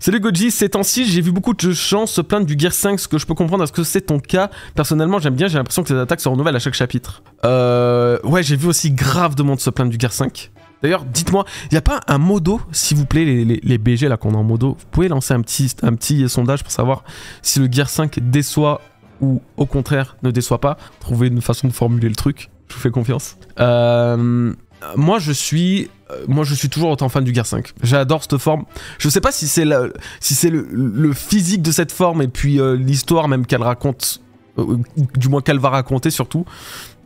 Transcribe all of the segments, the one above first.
Salut Goji, ces temps-ci, j'ai vu beaucoup de gens se plaindre du Gear 5, ce que je peux comprendre. Est-ce que c'est ton cas? Personnellement, j'aime bien, j'ai l'impression que les attaques se renouvellent à chaque chapitre. Ouais, j'ai vu aussi grave de monde se plaindre du Gear 5. D'ailleurs, dites-moi, il n'y a pas un modo, s'il vous plaît, les BG là qu'on a en modo, vous pouvez lancer un petit sondage pour savoir si le Gear 5 déçoit ou au contraire ne déçoit pas. Trouvez une façon de formuler le truc, je vous fais confiance. Moi je suis toujours autant fan du Gear 5. J'adore cette forme. Je sais pas si c'est le physique de cette forme et puis l'histoire même qu'elle raconte, du moins qu'elle va raconter surtout,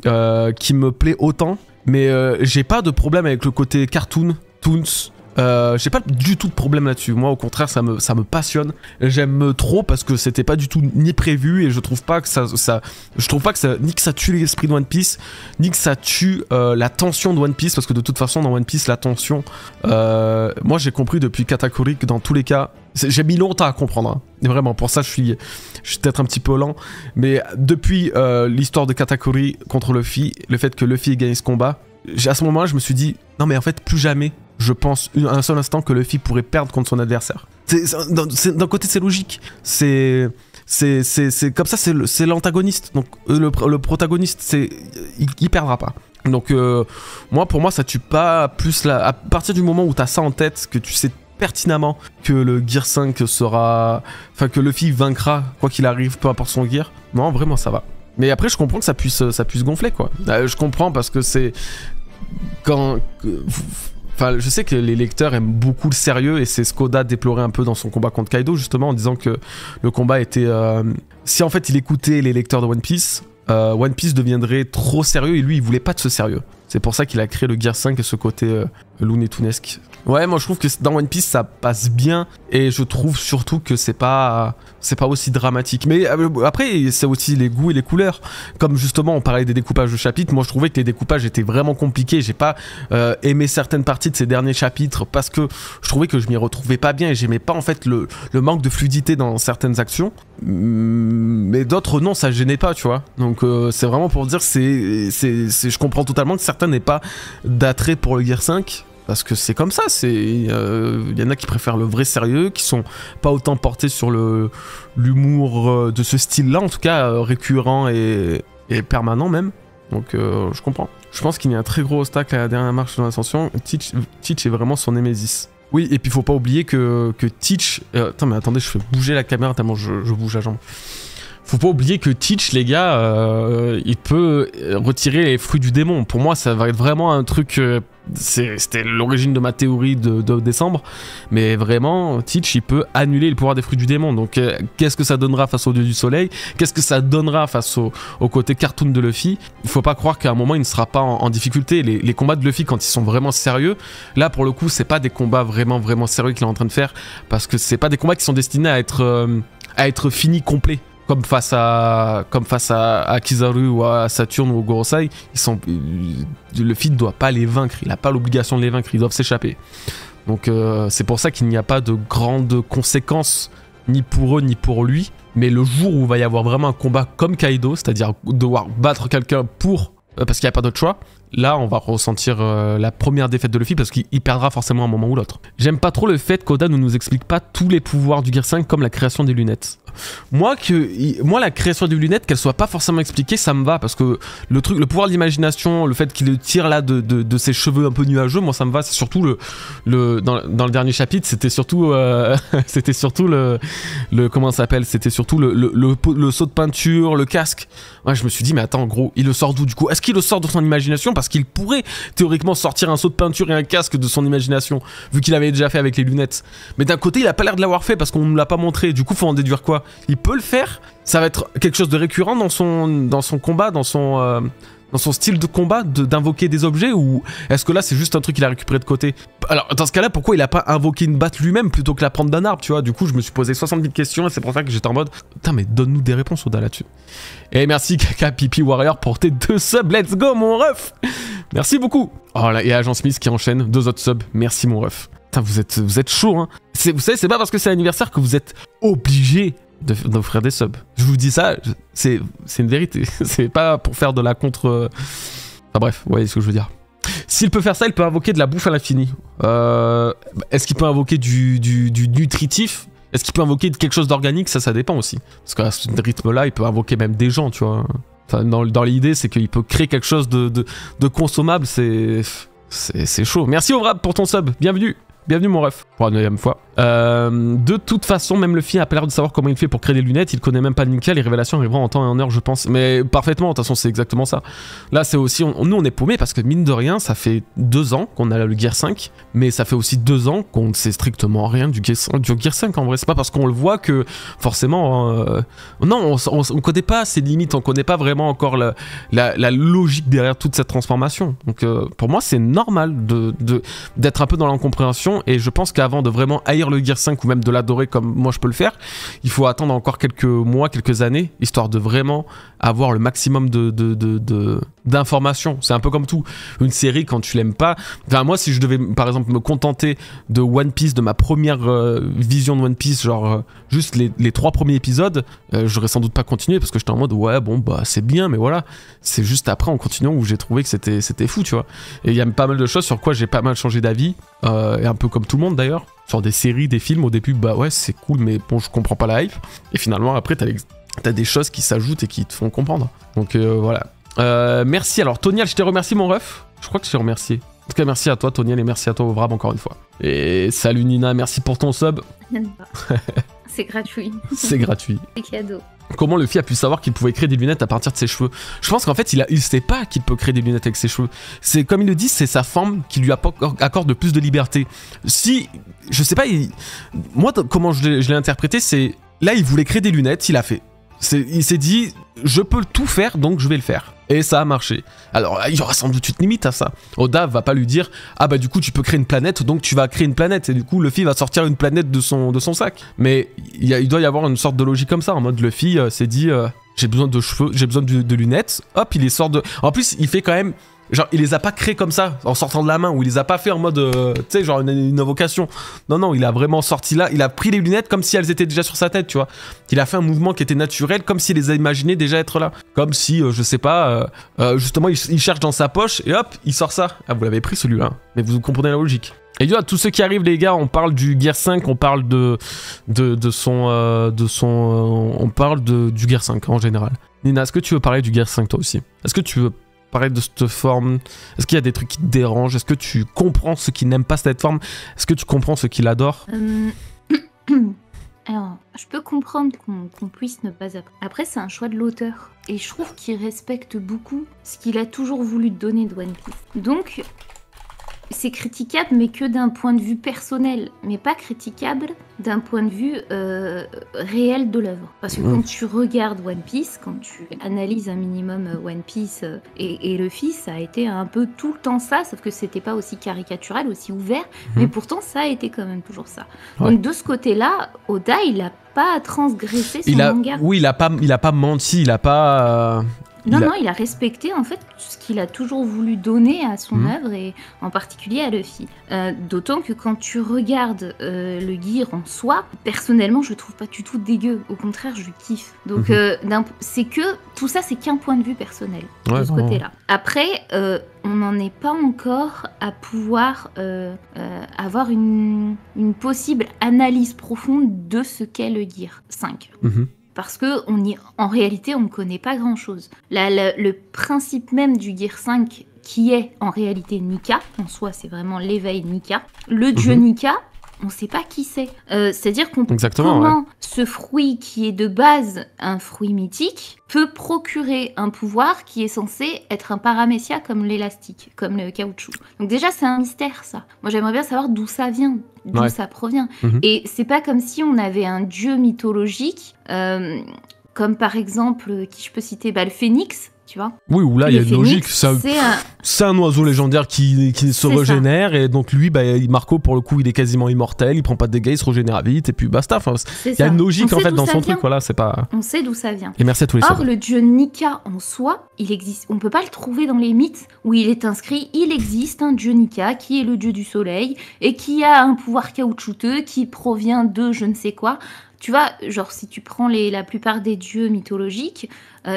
qui me plaît autant. Mais j'ai pas de problème avec le côté cartoon, toons. J'ai pas du tout de problème là-dessus. Moi, au contraire, ça me passionne. J'aime trop parce que c'était pas du tout ni prévu et je trouve pas que ni que ça tue l'esprit de One Piece, ni que ça tue la tension de One Piece, parce que de toute façon, dans One Piece, la tension, moi j'ai compris depuis Katakuri que dans tous les cas, j'ai mis longtemps à comprendre. Hein. Et vraiment, pour ça, je suis peut-être un petit peu lent. Mais depuis l'histoire de Katakuri contre Luffy, le fait que Luffy ait gagné ce combat, à ce moment-là, je me suis dit, non mais en fait, plus jamais. Je pense un seul instant que Luffy pourrait perdre contre son adversaire. D'un côté, c'est logique. C'est comme ça, c'est l'antagoniste. Donc le protagoniste, il perdra pas. Donc pour moi, ça tue pas plus à partir du moment où t'as ça en tête, que tu sais pertinemment que le Gear 5 sera... Enfin, que Luffy vaincra, quoi qu'il arrive, peu importe son gear. Non, vraiment, ça va. Mais après, je comprends que ça puisse gonfler, quoi. Je comprends parce que c'est... Enfin, je sais que les lecteurs aiment beaucoup le sérieux et c'est ce qu'Oda déplorait un peu dans son combat contre Kaido, justement, en disant que le combat était... Si en fait il écoutait les lecteurs de One Piece deviendrait trop sérieux et lui il voulait pas de ce sérieux. C'est pour ça qu'il a créé le Gear 5 et ce côté Looney Tunesque. Ouais, moi je trouve que dans One Piece ça passe bien et je trouve surtout que c'est pas aussi dramatique. Mais après c'est aussi les goûts et les couleurs. Comme justement on parlait des découpages de chapitres, moi je trouvais que les découpages étaient vraiment compliqués. J'ai pas aimé certaines parties de ces derniers chapitres parce que je trouvais que je m'y retrouvais pas bien et j'aimais pas en fait le manque de fluidité dans certaines actions. Mais d'autres non, ça gênait pas, tu vois. Donc c'est vraiment pour dire je comprends totalement que certains n'aient pas d'attrait pour le Gear 5. Parce que c'est comme ça, y en a qui préfèrent le vrai sérieux, qui sont pas autant portés sur l'humour de ce style-là, en tout cas récurrent et permanent même. Donc je comprends. Je pense qu'il y a un très gros obstacle à la dernière marche de l'ascension. Teach est vraiment son némésis. Oui, et puis faut pas oublier que Teach... attends, mais attendez, je fais bouger la caméra tellement je bouge la jambe. Faut pas oublier que Teach, les gars, il peut retirer les fruits du démon. Pour moi, ça va être vraiment un truc... C'était l'origine de ma théorie de décembre. Mais vraiment, Teach, il peut annuler le pouvoir des fruits du démon. Donc, qu'est-ce que ça donnera face au dieu du soleil? Qu'est-ce que ça donnera face au côté cartoon de Luffy? Il faut pas croire qu'à un moment, il ne sera pas en difficulté. Les combats de Luffy, quand ils sont vraiment sérieux, là, pour le coup, c'est pas des combats vraiment sérieux qu'il est en train de faire. Parce que c'est pas des combats qui sont destinés à être finis, complets. Comme face à Kizaru ou à Saturne ou au Gorosei, Luffy ne doit pas les vaincre, il n'a pas l'obligation de les vaincre, ils doivent s'échapper. Donc c'est pour ça qu'il n'y a pas de grandes conséquences, ni pour eux ni pour lui. Mais le jour où il va y avoir vraiment un combat comme Kaido, c'est-à-dire devoir battre quelqu'un parce qu'il n'y a pas d'autre choix, là on va ressentir la première défaite de Luffy parce qu'il perdra forcément un moment ou l'autre. J'aime pas trop le fait qu'Oda ne nous explique pas tous les pouvoirs du Gear 5 comme la création des lunettes. Moi, la création des lunettes, qu'elle soit pas forcément expliquée, ça me va parce que le pouvoir de l'imagination, le fait qu'il le tire là de ses cheveux un peu nuageux, moi ça me va. C'est surtout dans le dernier chapitre, c'était surtout comment ça s'appelle, c'était surtout le saut de peinture, le casque. Ouais, je me suis dit mais attends gros, il le sort d'où du coup? Est-ce qu'il le sort de son imagination? Parce qu'il pourrait théoriquement sortir un saut de peinture et un casque de son imagination vu qu'il avait déjà fait avec les lunettes. Mais d'un côté, il a pas l'air de l'avoir fait parce qu'on ne l'a pas montré. Du coup, faut en déduire quoi? Il peut le faire, ça va être quelque chose de récurrent dans son combat, dans son style de combat, d'invoquer des objets, ou est-ce que là c'est juste un truc qu'il a récupéré de côté? Alors dans ce cas-là, pourquoi il a pas invoqué une batte lui-même plutôt que la prendre d'un arbre, tu vois? Du coup je me suis posé 70 questions et c'est pour ça que j'étais en mode putain mais donne-nous des réponses Oda là-dessus. Et merci Kaka Pipi Warrior pour tes 2 subs, let's go mon ref. Merci beaucoup. Oh là, et Agent Smith qui enchaîne 2 autres subs, merci mon ref. Putain vous êtes chaud hein. Vous savez c'est pas parce que c'est l'anniversaire que vous êtes obligé d'offrir des subs. Je vous dis ça, c'est une vérité. C'est pas pour faire de la contre... Enfin bref, vous voyez ce que je veux dire. S'il peut faire ça, il peut invoquer de la bouffe à l'infini. Est-ce qu'il peut invoquer du nutritif? Est-ce qu'il peut invoquer quelque chose d'organique? Ça dépend aussi. Parce qu'à ce rythme-là, il peut invoquer même des gens, tu vois. Enfin, dans l'idée, c'est qu'il peut créer quelque chose de consommable. C'est chaud. Merci Ovrab pour ton sub. Bienvenue mon ref. Pour la 9e fois. De toute façon, même Luffy a pas l'air de savoir comment il fait pour créer des lunettes. Il connaît même pas Nika. Les révélations arriveront en temps et en heure, je pense. Mais parfaitement, de toute façon, c'est exactement ça. Là, c'est aussi... nous, on est paumés parce que, mine de rien, ça fait 2 ans qu'on a le Gear 5. Mais ça fait aussi 2 ans qu'on ne sait strictement rien du Gear 5, en vrai. C'est pas parce qu'on le voit que, forcément... Non, on connaît pas ses limites. On connaît pas vraiment encore la logique derrière toute cette transformation. Donc, pour moi, c'est normal d'être un peu dans l'incompréhension. Et je pense qu'avant de vraiment haïr le Gear 5 ou même de l'adorer comme moi je peux le faire, il faut attendre encore quelques mois, quelques années, histoire de vraiment avoir le maximum d'informations. C'est un peu comme tout. Une série, quand tu l'aimes pas... Enfin, moi, si je devais, par exemple, me contenter de One Piece, de ma première vision de One Piece, genre juste les 3 premiers épisodes, j'aurais sans doute pas continué parce que j'étais en mode, ouais, bon, bah, c'est bien, mais voilà. C'est juste après, en continuant, où j'ai trouvé que c'était fou, tu vois. Et il y a pas mal de choses sur quoi j'ai pas mal changé d'avis, et un peu comme tout le monde, d'ailleurs. Sur des séries, des films, au début, bah ouais, c'est cool, mais bon, je comprends pas la hype. Et finalement, après, t'as des choses qui s'ajoutent et qui te font comprendre. Donc voilà. Merci. Alors, Toniel, je t'ai remercié, mon ref. Je crois que je t'ai remercié. En tout cas, merci à toi, Toniel, et merci à toi, Ovrab, encore une fois. Et salut, Nina, merci pour ton sub. C'est gratuit. C'est gratuit. C'est cadeau. Comment Luffy a pu savoir qu'il pouvait créer des lunettes à partir de ses cheveux? Je pense qu'en fait, il sait pas qu'il peut créer des lunettes avec ses cheveux. C'est comme il le dit, c'est sa forme qui lui accorde plus de liberté. Si, je sais pas, moi, comment je l'ai interprété, c'est... Là, il voulait créer des lunettes, il a fait. Il s'est dit, je peux tout faire, donc je vais le faire. Et ça a marché. Alors, il y aura sans doute une limite à ça. Oda va pas lui dire, ah bah du coup, tu peux créer une planète, donc tu vas créer une planète. Et du coup, Luffy va sortir une planète de son sac. Mais il doit y avoir une sorte de logique comme ça, en mode Luffy s'est dit, j'ai besoin de cheveux, j'ai besoin de lunettes. Hop, il les sort de... En plus, il fait quand même... Genre, il les a pas créés comme ça, en sortant de la main, ou il les a pas fait en mode, tu sais, genre une invocation. Non, il a vraiment sorti là, il a pris les lunettes comme si elles étaient déjà sur sa tête, tu vois. Il a fait un mouvement qui était naturel, comme s'il les a imaginées déjà être là. Comme si, je sais pas, justement, il cherche dans sa poche, et hop, il sort ça. Ah, vous l'avez pris celui-là, hein. Mais vous comprenez la logique. Et du coup, tous ceux qui arrivent, les gars, on parle du Gear 5, on parle du Gear 5 en général. Nina, est-ce que tu veux parler du Gear 5 toi aussi? Est-ce que tu veux parler de cette forme? Est-ce qu'il y a des trucs qui te dérangent? Est-ce que tu comprends ceux qui n'aiment pas cette forme? Est-ce que tu comprends ceux qui l'adorent? Alors, je peux comprendre qu'on puisse ne pas apprendre. Après, c'est un choix de l'auteur. Et je trouve qu'il respecte beaucoup ce qu'il a toujours voulu donner de One Piece. Donc, c'est critiquable, mais que d'un point de vue personnel. Mais pas critiquable d'un point de vue réel de l'œuvre. Parce que quand tu regardes One Piece, quand tu analyses un minimum One Piece et Luffy, ça a été un peu tout le temps ça, sauf que c'était pas aussi caricatural, aussi ouvert, mais pourtant ça a été quand même toujours ça. Ouais. Donc de ce côté-là, Oda, il a pas transgressé son manga. Oui, il a pas menti, il a pas... Non, il a respecté en fait ce qu'il a toujours voulu donner à son œuvre et en particulier à Luffy. D'autant que quand tu regardes le Gear en soi, personnellement je le trouve pas du tout dégueu. Au contraire, je le kiffe. Donc c'est que tout ça, c'est qu'un point de vue personnel de ce côté-là. Après, on n'en est pas encore à pouvoir avoir une possible analyse profonde de ce qu'est le Gear 5. Parce que en réalité, on ne connaît pas grand-chose. Le principe même du Gear 5, qui est en réalité Nika, en soi, c'est vraiment l'éveil Nika. Le dieu Nika, on ne sait pas qui c'est. C'est-à-dire comment ce fruit qui est de base un fruit mythique peut procurer un pouvoir qui est censé être un paramécia comme l'élastique, comme le caoutchouc. Donc déjà, c'est un mystère, ça. Moi, j'aimerais bien savoir d'où ça vient, d'où ça provient. Et c'est pas comme si on avait un dieu mythologique, comme par exemple, qui je peux citer, le phénix. Tu vois, oui, ou là il y a une logique, c'est un oiseau légendaire qui se régénère ça. Et donc lui, Marco pour le coup il est quasiment immortel, il prend pas de dégâts, il se régénère vite et puis basta. Enfin, il y a une logique en fait dans son truc, voilà, c'est pas... On sait d'où ça vient. Et merci à tous les Or le dieu Nika en soi, il existe, on peut pas le trouver dans les mythes où il est inscrit, il existe un dieu Nika qui est le dieu du soleil et qui a un pouvoir caoutchouteux qui provient de je ne sais quoi. tu vois, genre si tu prends la plupart des dieux mythologiques,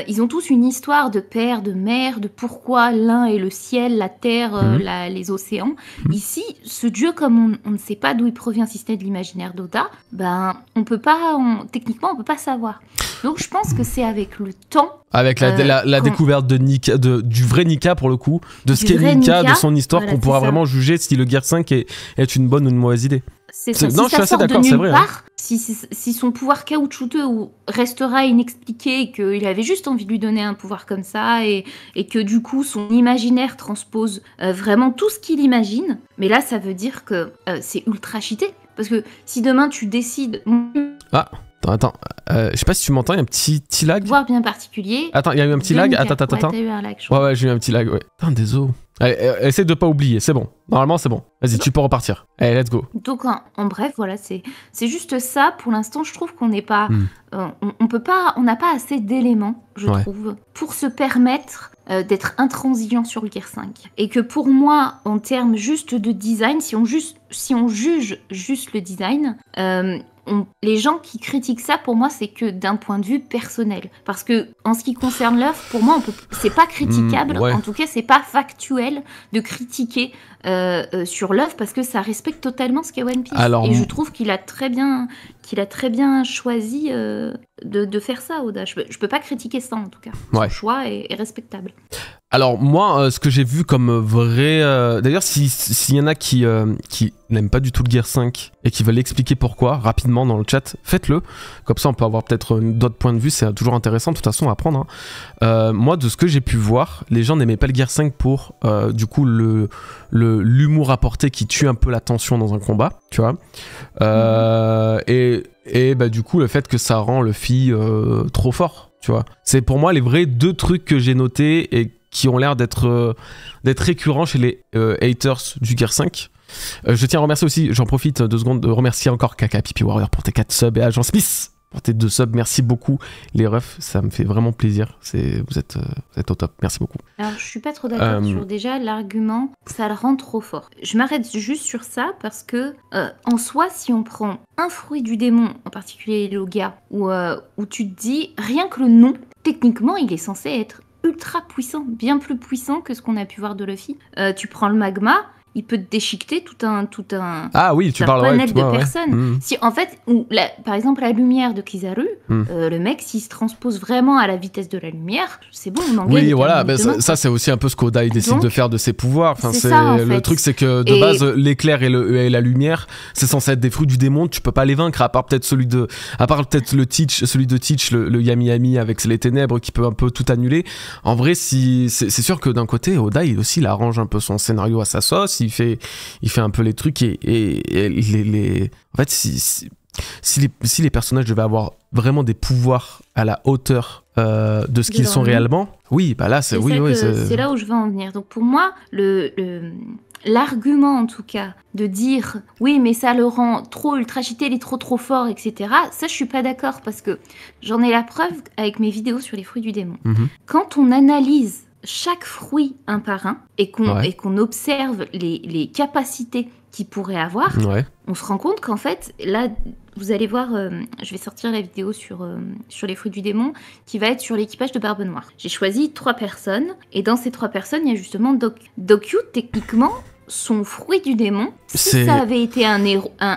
ils ont tous une histoire de père, de mère, de pourquoi l'un est le ciel, la terre, les océans. Ici, ce dieu, comme on ne sait pas d'où il provient, si ce n'est de l'imaginaire d'Oda, ben on peut pas, techniquement, on peut pas savoir. Donc je pense que c'est avec le temps. Avec la découverte de Nika, du vrai Nika pour le coup, de ce qu'est Nika, de son histoire, voilà, qu'on pourra vraiment juger si le Gear 5 est une bonne ou une mauvaise idée. C'est ça. Non, si je suis assez d'accord, c'est vrai. Si son pouvoir caoutchouteux restera inexpliqué et qu'il avait juste envie de lui donner un pouvoir comme ça et que du coup son imaginaire transpose vraiment tout ce qu'il imagine, mais là ça veut dire que c'est ultra cheaté. Parce que si demain tu décides... Attends, je sais pas si tu m'entends, il y a un petit lag. Pouvoir bien particulier. Attends, il y a eu un petit lag. Attends. T'as eu un lag, je crois. Ouais, j'ai eu un petit lag, ouais. Putain, désolé. Allez, essaie de pas oublier, c'est bon. Normalement, c'est bon. Vas-y, tu peux repartir. Allez, let's go. Donc, en bref, voilà, c'est juste ça. Pour l'instant, je trouve qu'on n'est pas... on n'a pas assez d'éléments, je trouve, pour se permettre d'être intransigeant sur le Gear 5. Et que pour moi, en termes juste de design, si on juge juste le design... les gens qui critiquent ça, pour moi, c'est que d'un point de vue personnel. Parce que, en ce qui concerne l'œuvre, pour moi, c'est pas critiquable. En tout cas, c'est pas factuel de critiquer sur l'œuvre parce que ça respecte totalement ce qu'est One Piece. Et je trouve qu'il a très bien choisi de faire ça, Oda. Je peux pas critiquer ça, en tout cas. Son choix est respectable. Alors moi, ce que j'ai vu comme vrai... D'ailleurs, s'il y en a qui n'aiment pas du tout le Gear 5 et qui veulent expliquer pourquoi, rapidement dans le chat, faites-le. Comme ça, on peut avoir peut-être d'autres points de vue, c'est toujours intéressant, de toute façon, à apprendre. Moi, de ce que j'ai pu voir, les gens n'aimaient pas le Gear 5 pour, du coup, l'humour apporté qui tue un peu la tension dans un combat, tu vois. Et bah, du coup, le fait que ça rend Luffy trop fort, tu vois. C'est pour moi les vrais deux trucs que j'ai notés et qui ont l'air d'être récurrents chez les haters du Gear 5. Je tiens à remercier aussi, j'en profite 2 secondes, de remercier encore Kaka Pipi Warrior pour tes 4 subs et Agent Smith pour tes 2 subs. Merci beaucoup les refs, ça me fait vraiment plaisir. Vous êtes au top, merci beaucoup. Alors je suis pas trop d'accord sur déjà l'argument, ça le rend trop fort. Je m'arrête juste sur ça parce que en soi, si on prend un fruit du démon, en particulier Logia, où tu te dis, rien que le nom, techniquement il est censé être ultra puissant, bien plus puissant que ce qu'on a pu voir de Luffy. Tu prends le magma, il peut te déchiqueter tout un ah oui, tu parles planète de personnes. Si en fait, par exemple la lumière de Kizaru, le mec s'il se transpose vraiment à la vitesse de la lumière, c'est bon, on en gagne. Oui, voilà, ben ça c'est aussi un peu ce qu'Oda décide de faire de ses pouvoirs. Enfin, c'est ça, en fait. Le truc, c'est que de base, l'éclair et la lumière, c'est censé être des fruits du démon. Tu peux pas les vaincre, à part peut-être celui de Teach, le Yami Yami avec les ténèbres qui peut un peu tout annuler. En vrai, c'est sûr que d'un côté, Oda il aussi il arrange un peu son scénario à sa sauce. Il fait un peu les trucs et en fait si les personnages devaient avoir vraiment des pouvoirs à la hauteur de ce qu'ils sont réellement, oui, bah là c'est là où je veux en venir. Donc pour moi, l'argument en tout cas de dire oui mais ça le rend trop ultra cheaté, il est trop fort, etc. Ça je suis pas d'accord parce que j'en ai la preuve avec mes vidéos sur les fruits du démon. Quand on analyse chaque fruit un par un et qu'on observe les capacités qu'il pourrait avoir, on se rend compte qu'en fait, là, vous allez voir, je vais sortir la vidéo sur les fruits du démon qui va être sur l'équipage de Barbe Noire. J'ai choisi 3 personnes et dans ces 3 personnes, il y a justement Dokyu, techniquement, son fruit du démon, si ça avait été un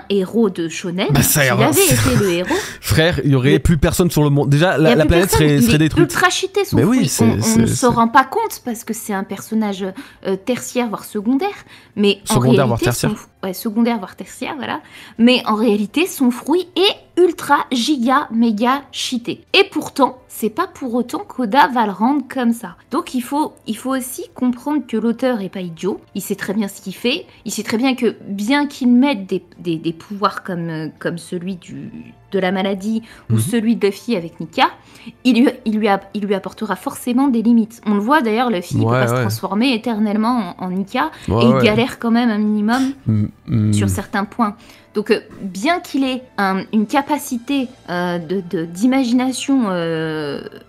héros de shonen, s'il avait été le héros... Frère, il y aurait plus personne sur le monde. Déjà, la planète serait détruite. Il est ultra cheaté, son fruit. On ne se rend pas compte parce que c'est un personnage tertiaire, voire secondaire. Mais secondaire, voire tertiaire. Secondaire, voire tertiaire, voilà. Mais en réalité, son fruit est ultra, giga, méga cheaté. Et pourtant, c'est pas pour autant qu'Oda va le rendre comme ça. Donc il faut aussi comprendre que l'auteur est pas idiot. Il sait très bien ce qu'il fait. Il sait très bien que bien qu'il mette des pouvoirs comme celui de la maladie ou celui de Luffy avec Nika, il lui apportera forcément des limites. On le voit d'ailleurs, Luffy ne peut pas se transformer éternellement en Nika et il galère quand même un minimum sur certains points. Donc bien qu'il ait une capacité d'imagination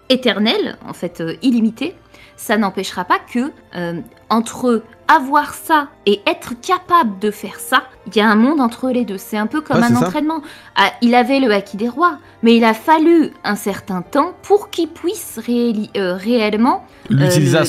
éternelle, en fait illimitée, ça n'empêchera pas que entre avoir ça et être capable de faire ça, il y a un monde entre les deux. C'est un peu comme un entraînement. Ah, il avait le Haki des rois, mais il a fallu un certain temps pour qu'il puisse réellement l'utiliser à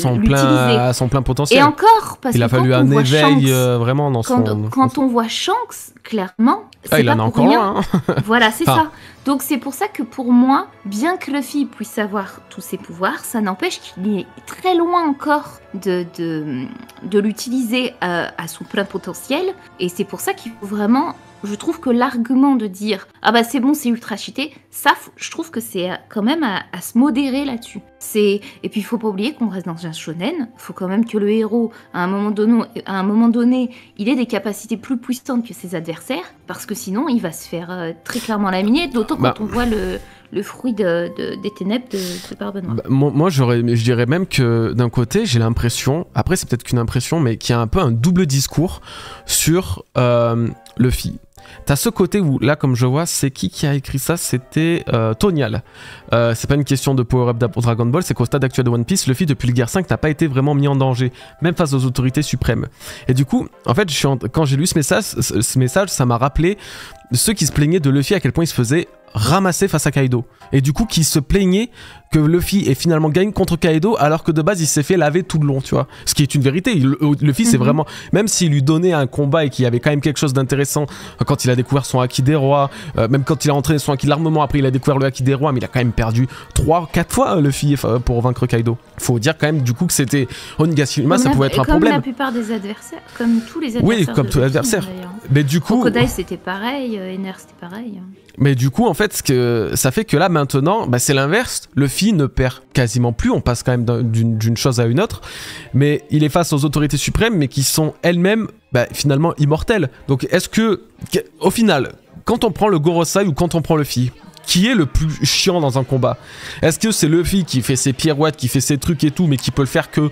son plein potentiel. Et encore, parce il a que fallu un éveil vraiment dans quand on voit Shanks, clairement, il en a encore loin. Voilà, c'est ça. Donc c'est pour ça que pour moi, bien que Luffy puisse avoir tous ses pouvoirs, ça n'empêche qu'il est très loin encore de l'utiliser à son plein potentiel. Et c'est pour ça qu'il faut vraiment... Je trouve que l'argument de dire « Ah bah c'est bon, c'est ultra cheaté », ça, je trouve que c'est quand même à se modérer là-dessus. Et puis il faut pas oublier qu'on reste dans un shonen, il faut quand même que le héros, à un moment donné, il ait des capacités plus puissantes que ses adversaires, parce que sinon il va se faire très clairement laminer, d'autant quand on voit le fruit des ténèbres de Barbe Noire. Moi, je dirais même que d'un côté, j'ai l'impression, après c'est peut-être qu'une impression, mais qu'il y a un peu un double discours sur Luffy. T'as ce côté où, là, comme je vois, c'est qui a écrit ça? C'était Tonial. C'est pas une question de power-up pour Dragon Ball, c'est qu'au stade actuel de One Piece, Luffy, depuis le Gear 5, n'a pas été vraiment mis en danger, même face aux autorités suprêmes. Et du coup, en fait, quand j'ai lu ce message, ça m'a rappelé ceux qui se plaignaient de Luffy, à quel point il se faisait ramasser face à Kaido. Et du coup, qui se plaignaient que Luffy ait finalement gagné contre Kaido, alors que de base, il s'est fait laver tout le long, tu vois. Ce qui est une vérité. Luffy, c'est vraiment... Même s'il lui donnait un combat et qu'il y avait quand même quelque chose d'intéressant, quand il a découvert son Haki des rois, même quand il a entraîné son Haki de l'armement, après il a découvert le Haki des rois, mais il a quand même perdu 3-4 fois, Luffy, pour vaincre Kaido. Faut dire quand même, du coup, que c'était... Onigashima, ça pouvait être un problème. Comme la plupart des adversaires, comme tous les adversaires. Oui, comme tous les adversaires. Mais du coup... Crocodile, c'était pareil, Ener, c'était pareil. Mais du coup, en fait, ça fait que là, maintenant, c'est l'inverse. Luffy ne perd quasiment plus. On passe quand même d'une chose à une autre. Mais il est face aux autorités suprêmes, mais qui sont elles-mêmes, finalement, immortelles. Donc, est-ce que, au final, quand on prend le Gorosei ou quand on prend Luffy, qui est le plus chiant dans un combat? Est-ce que c'est Luffy qui fait ses pirouettes, qui fait ses trucs et tout, mais qui peut le faire que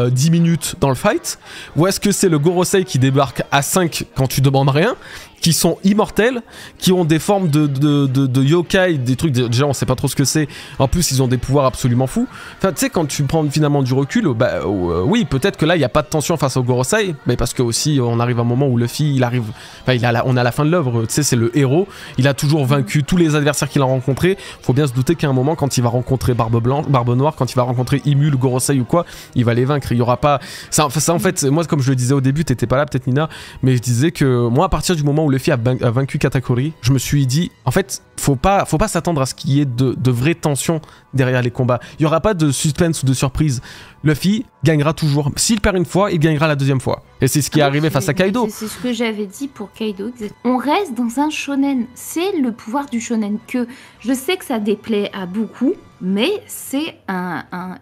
10 minutes dans le fight? Ou est-ce que c'est le Gorosei qui débarque à 5 quand tu demandes rien, qui sont immortels, qui ont des formes de yokai, des trucs, déjà on sait pas trop ce que c'est, en plus ils ont des pouvoirs absolument fous. Enfin tu sais, quand tu prends finalement du recul, oui, peut-être que là il n'y a pas de tension face au Gorosei, mais parce que aussi on arrive à un moment où Luffy, il arrive, on est à la fin de l'œuvre, tu sais, c'est le héros, il a toujours vaincu tous les adversaires qu'il a rencontrés. Faut bien se douter qu'à un moment, quand il va rencontrer Barbe Noire, quand il va rencontrer Imu, le Gorosei ou quoi, il va les vaincre. Il y aura pas ça en fait, moi comme je le disais au début, t'étais pas là peut-être Nina, mais je disais que moi à partir du moment où Luffy a vaincu Katakuri, je me suis dit, en fait, faut pas s'attendre à ce qu'il y ait de vraies tensions derrière les combats. Il y aura pas de suspense ou de surprise. Luffy gagnera toujours. S'il perd une fois, il gagnera la deuxième fois. Et c'est ce qui est arrivé face à Kaido. C'est ce que j'avais dit pour Kaido. On reste dans un shonen. C'est le pouvoir du shonen. Que je sais que ça déplaît à beaucoup, mais c'est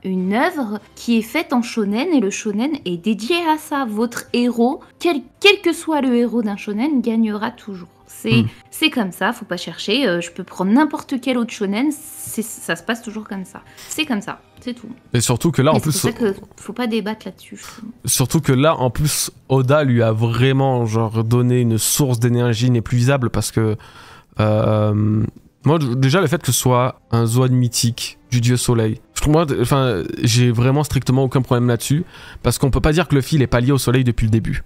une œuvre qui est faite en shonen et le shonen est dédié à ça. Votre héros, quel que soit le héros d'un shonen, gagnera toujours. C'est comme ça, faut pas chercher. Je peux prendre n'importe quel autre shonen, ça se passe toujours comme ça. C'est comme ça, c'est tout. Et surtout que là, en plus, c'est pour ça que faut pas débattre là-dessus. Surtout que là, en plus, Oda lui a vraiment donné une source d'énergie inépuisable parce que moi, déjà, le fait que ce soit un Zoan mythique du dieu soleil, je trouve, j'ai vraiment strictement aucun problème là-dessus parce qu'on peut pas dire que Luffy n'est pas lié au soleil depuis le début.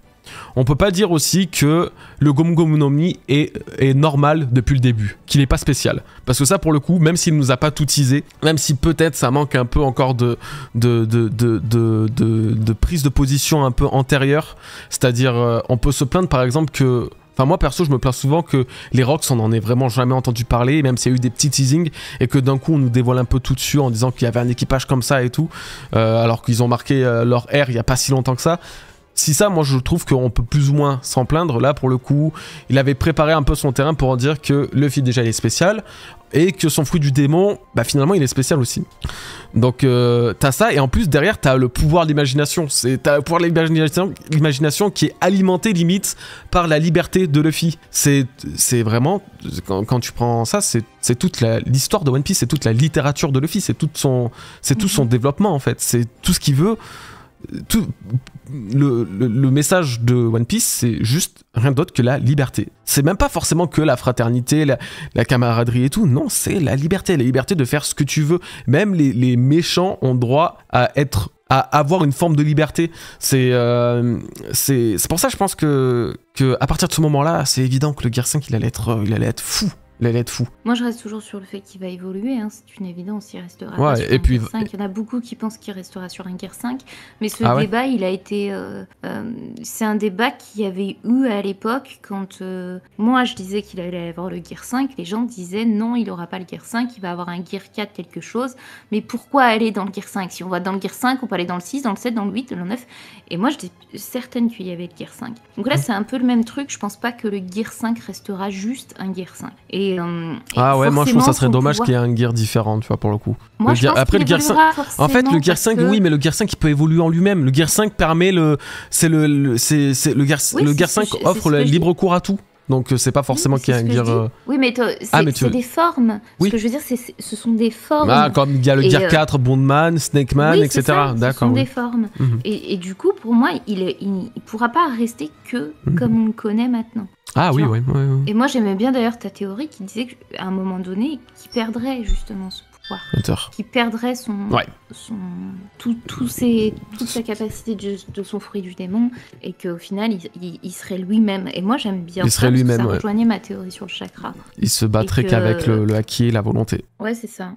On peut pas dire aussi que le Gomu Gomu no Mi est normal depuis le début, qu'il n'est pas spécial. Parce que ça, pour le coup, même s'il nous a pas tout teasé, même si peut-être ça manque un peu encore de prise de position un peu antérieure, c'est-à-dire, on peut se plaindre par exemple que... Enfin, moi perso, je me plains souvent que les Rocks, on n'en ait vraiment jamais entendu parler, même s'il y a eu des petits teasings, et que d'un coup on nous dévoile un peu tout dessus en disant qu'il y avait un équipage comme ça et tout, alors qu'ils ont marqué leur ère il y a pas si longtemps que ça. Si ça, moi je trouve qu'on peut plus ou moins s'en plaindre. Là pour le coup, il avait préparé un peu son terrain pour en dire que Luffy déjà il est spécial et que son fruit du démon, finalement il est spécial aussi. Donc t'as ça, et en plus derrière t'as le pouvoir de l'imagination. T'as le pouvoir de l'imagination qui est alimenté limite par la liberté de Luffy. C'est vraiment, quand tu prends ça, c'est toute l'histoire de One Piece, c'est toute la littérature de Luffy, c'est tout son développement en fait, c'est tout ce qu'il veut. Tout le message de One Piece, c'est juste rien d'autre que la liberté. C'est même pas forcément que la fraternité, la camaraderie et tout. Non, c'est la liberté de faire ce que tu veux. Même les méchants ont droit à être à avoir une forme de liberté. C'est pour ça, je pense que à partir de ce moment-là, c'est évident que le Gear 5, il allait être fou. Il allait être fou. Moi, je reste toujours sur le fait qu'il va évoluer, hein, c'est une évidence, il restera Ouais, pas sur et un puis- Gear 5. Il y en a beaucoup qui pensent qu'il restera sur un Gear 5, mais ce Ah ouais débat, il a été... c'est un débat qu'il y avait eu à l'époque quand moi, je disais qu'il allait avoir le Gear 5, les gens disaient non, il aura pas le Gear 5, il va avoir un Gear 4 quelque chose, mais pourquoi aller dans le Gear 5? Si on va dans le Gear 5, on peut aller dans le 6, dans le 7, dans le 8, dans le 9, et moi, j'étais certaine qu'il y avait le Gear 5. Donc là, c'est un peu le même truc, je pense pas que le Gear 5 restera juste un Gear 5. Ah ouais, moi je trouve que ça serait forcément, dommage son qu'il y ait un Gear différent, tu vois, pour le coup. Moi, Le je Gear- pense après, qu'il le Gear 5 évoluera En fait, le forcément Gear parce 5, que- oui, mais le Gear 5, il peut évoluer en lui-même. Le Gear 5 permet le Gear Oui, c'est 5 ce que offre je le dis. libre cours à tout. Donc c'est pas forcément Oui, qu'il y a c'est un ce que je Gear... dis. Oui, mais Ah, mais c'est des formes. Oui. Ce que je veux dire, ce sont des formes. Ah, comme il y a le Et, Gear 4, Bondman, Snake Man, oui, etc. c'est ça, ce D'accord. sont oui. des formes. Mhm. Et du coup, pour moi, il pourra pas rester que comme on le connaît maintenant. Ah oui, Tu vois. ouais, ouais, ouais. Et moi, j'aimais bien d'ailleurs ta théorie qui disait qu'à un moment donné, qu'il perdrait justement ce pouvoir. Hunter. Qui perdrait Ouais. toute sa capacité de son fruit du démon, et qu'au final, il serait lui-même. Et moi, j'aime bien Il ça, serait parce que lui-même, ça ouais. rejoignait ma théorie sur le chakra. Il se battrait Et que- qu'avec le haki et la volonté. Ouais, c'est ça.